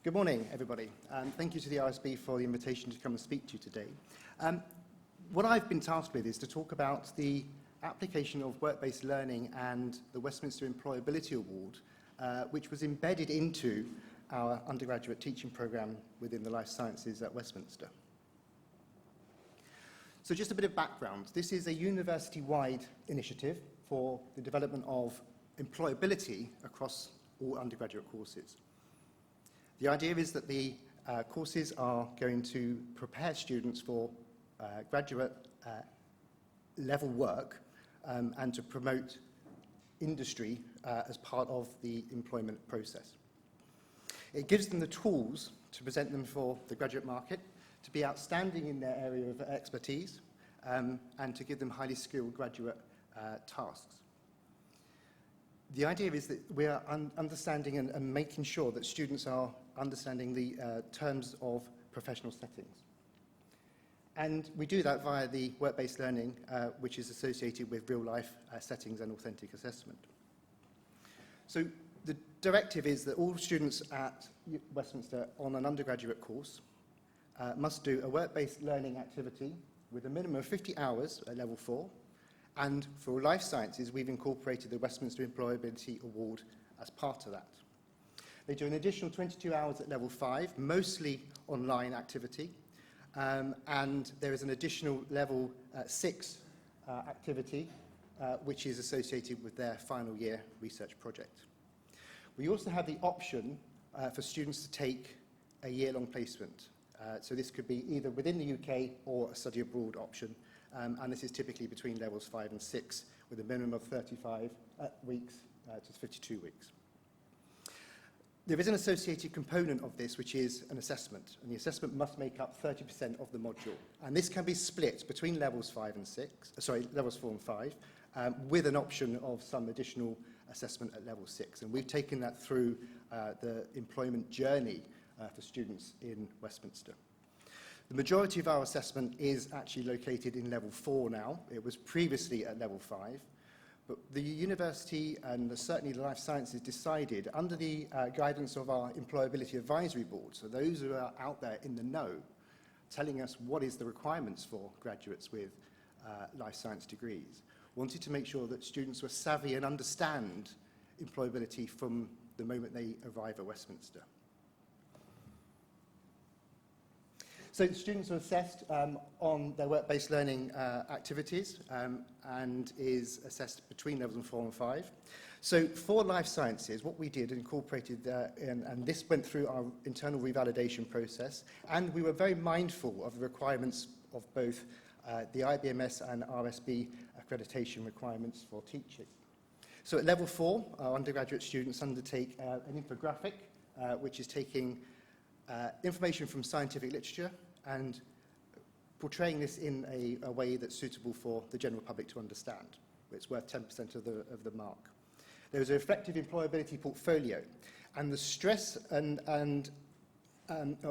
Good morning, everybody. Thank you to the RSB for the invitation to come and speak to you today. What I've been tasked with is to talk about the application of work-based learning and the Westminster Employability Award, which was embedded into our undergraduate teaching programme within the life sciences at Westminster. So just a bit of background. This is a university-wide initiative for the development of employability across all undergraduate courses. The idea is that the courses are going to prepare students for graduate level work and to promote industry as part of the employment process. It gives them the tools to present them for the graduate market, to be outstanding in their area of expertise, and to give them highly skilled graduate tasks. The idea is that we are understanding and making sure that students are understanding the terms of professional settings. And we do that via the work-based learning, which is associated with real-life settings and authentic assessment. So the directive is that all students at Westminster on an undergraduate course must do a work-based learning activity with a minimum of 50 hours at level 4. And for life sciences, we've incorporated the Westminster Employability Award as part of that. They do an additional 22 hours at level 5, mostly online activity, and there is an additional level 6 activity, which is associated with their final year research project. We also have the option for students to take a year-long placement. So this could be either within the UK or a study abroad option. And this is typically between levels 5 and 6, with a minimum of 35 weeks to 52 weeks. There is an associated component of this, which is an assessment, and the assessment must make up 30% of the module. And this can be split between levels 4 and 5, with an option of some additional assessment at level 6. And we've taken that through the employment journey for students in Westminster. The majority of our assessment is actually located in level 4 now. It was previously at level 5. But the university and certainly the life sciences decided, under the guidance of our employability advisory board, so those who are out there in the know, telling us what is the requirements for graduates with life science degrees, wanted to make sure that students were savvy and understand employability from the moment they arrive at Westminster. So the students are assessed on their work-based learning activities and is assessed between levels 4 and 5. So for life sciences, what we did incorporated, and this went through our internal revalidation process, and we were very mindful of the requirements of both the IBMS and RSB accreditation requirements for teaching. So at level 4, our undergraduate students undertake an infographic, which is taking information from scientific literature and portraying this in a way that's suitable for the general public to understand. It's worth 10% of the mark. There is a reflective employability portfolio, and the stress and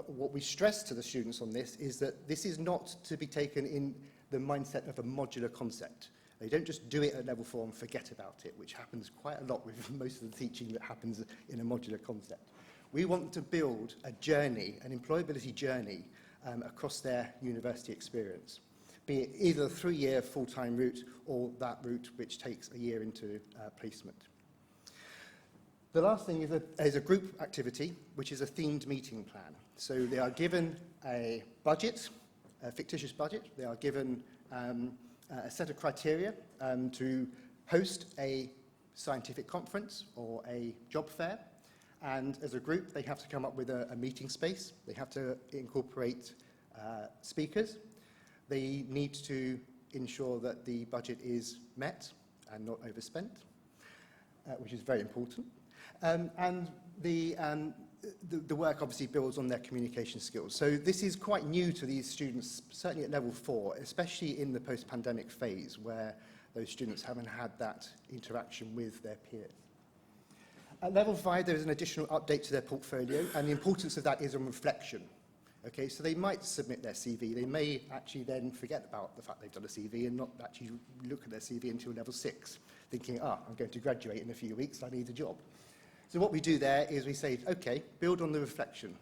what we stress to the students on this is that this is not to be taken in the mindset of a modular concept. They don't just do it at level 4 and forget about it, which happens quite a lot with most of the teaching that happens in a modular concept. We want to build a journey, an employability journey, across their university experience, be it either a 3-year full-time route or that route which takes a year into placement. The last thing is a group activity, which is a themed meeting plan. So they are given a budget, a fictitious budget. They are given a set of criteria to host a scientific conference or a job fair. And as a group, they have to come up with a meeting space. They have to incorporate speakers. They need to ensure that the budget is met and not overspent, which is very important. And the work obviously builds on their communication skills. So this is quite new to these students, certainly at level 4, especially in the post-pandemic phase, where those students haven't had that interaction with their peers. At level 5, there is an additional update to their portfolio, and the importance of that is on reflection. Okay, so they might submit their CV. They may actually then forget about the fact they've done a CV and not actually look at their CV until level 6, thinking, I'm going to graduate in a few weeks, I need a job. So what we do there is we say, okay, build on the reflection.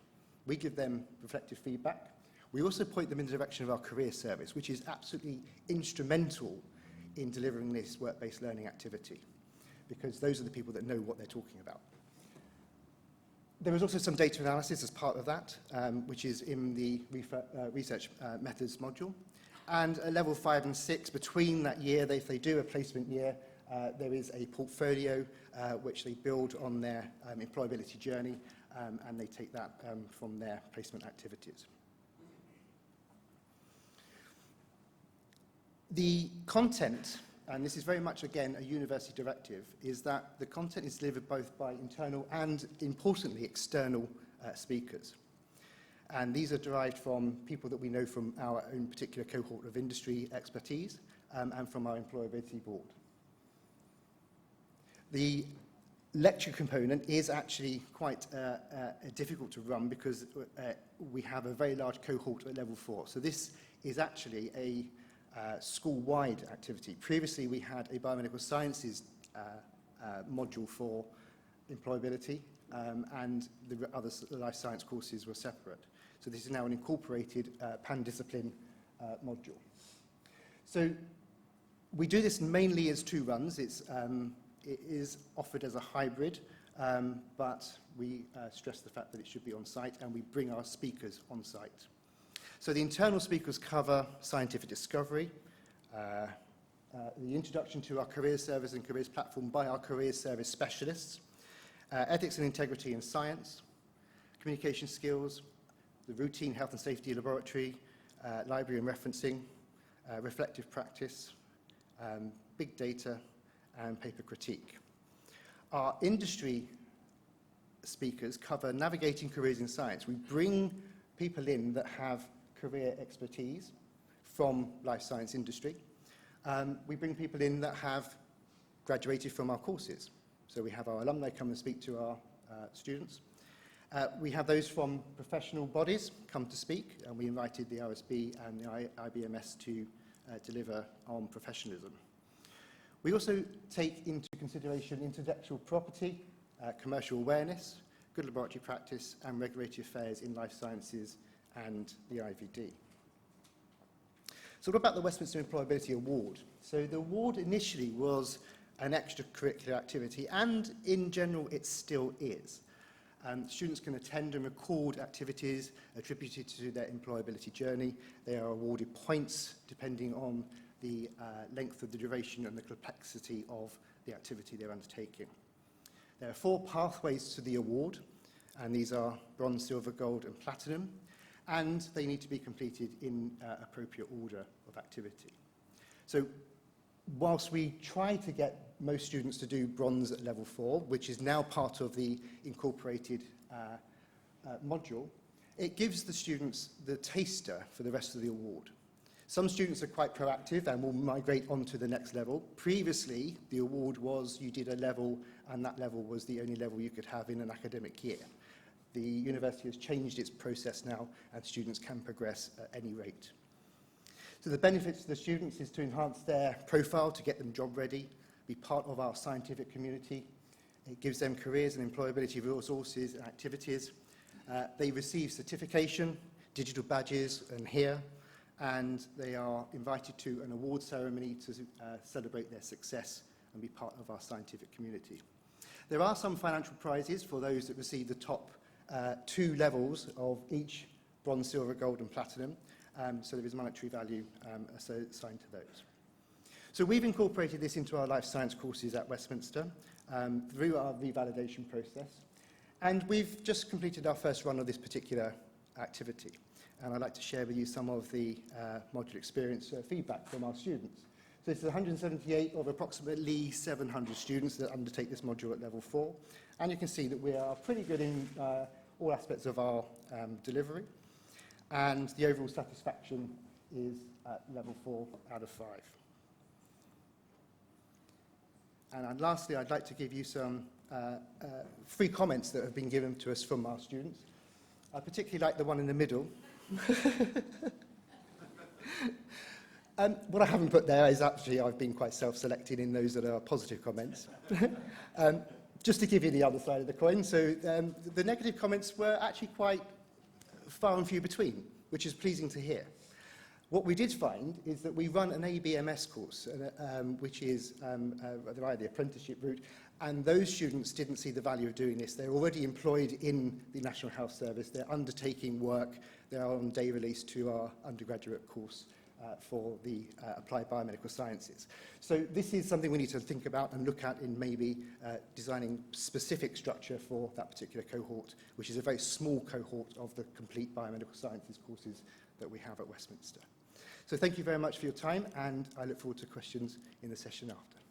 We give them reflective feedback. We also point them in the direction of our career service, which is absolutely instrumental in delivering this work-based learning activity, because those are the people that know what they're talking about. There is also some data analysis as part of that, which is in the research methods module. And at level 5 and 6, between that year, if they do a placement year, there is a portfolio which they build on their employability journey, and they take that from their placement activities. The content, and this is very much, again, a university directive, is that the content is delivered both by internal and, importantly, external speakers. And these are derived from people that we know from our own particular cohort of industry expertise and from our employability board. The lecture component is actually quite difficult to run because we have a very large cohort at level 4. So this is actually a school-wide activity. Previously, we had a biomedical sciences module for employability, and the other life science courses were separate. So this is now an incorporated pan-discipline module. So we do this mainly as 2 runs. It is offered as a hybrid, but we stress the fact that it should be on site, and we bring our speakers on site. So the internal speakers cover scientific discovery, the introduction to our careers service and careers platform by our careers service specialists, ethics and integrity in science, communication skills, the routine health and safety laboratory, library and referencing, reflective practice, big data, and paper critique. Our industry speakers cover navigating careers in science. We bring people in that have career expertise from life science industry. We bring people in that have graduated from our courses. So we have our alumni come and speak to our students. We have those from professional bodies come to speak, and we invited the RSB and the IBMS to deliver on professionalism. We also take into consideration intellectual property, commercial awareness, good laboratory practice, and regulatory affairs in life sciences and the IVD. So what about the Westminster Employability Award? So the award initially was an extracurricular activity, and in general it still is. Students can attend and record activities attributed to their employability journey. They are awarded points depending on the length of the duration and the complexity of the activity they're undertaking. There are 4 pathways to the award, and these are bronze, silver, gold, and platinum, and they need to be completed in appropriate order of activity. So whilst we try to get most students to do bronze at level 4, which is now part of the incorporated module, it gives the students the taster for the rest of the award. Some students are quite proactive and will migrate on to the next level. Previously, the award was you did a level, and that level was the only level you could have in an academic year. The university has changed its process now, and students can progress at any rate. So the benefits to the students is to enhance their profile, to get them job ready, be part of our scientific community. It gives them careers and employability resources and activities. They receive certification, digital badges, and here, and they are invited to an award ceremony to celebrate their success and be part of our scientific community. There are some financial prizes for those that receive the top 2 levels of each bronze, silver, gold, and platinum. So there is monetary value assigned to those. So we've incorporated this into our life science courses at Westminster through our revalidation process. And we've just completed our first run of this particular activity. And I'd like to share with you some of the module experience feedback from our students. So this is 178 of approximately 700 students that undertake this module at level 4. And you can see that we are pretty good in all aspects of our delivery. And the overall satisfaction is at level 4 out of 5. And lastly, I'd like to give you some free comments that have been given to us from our students. I particularly like the one in the middle. What I haven't put there is actually I've been quite self-selected in those that are positive comments. Just to give you the other side of the coin, so the negative comments were actually quite far and few between, which is pleasing to hear. What we did find is that we run an ABMS course, which is via the apprenticeship route, and those students didn't see the value of doing this. They're already employed in the National Health Service, they're undertaking work, they are on day release to our undergraduate course for the Applied Biomedical Sciences. So this is something we need to think about and look at in maybe designing specific structure for that particular cohort, which is a very small cohort of the complete biomedical sciences courses that we have at Westminster. So thank you very much for your time, and I look forward to questions in the session after.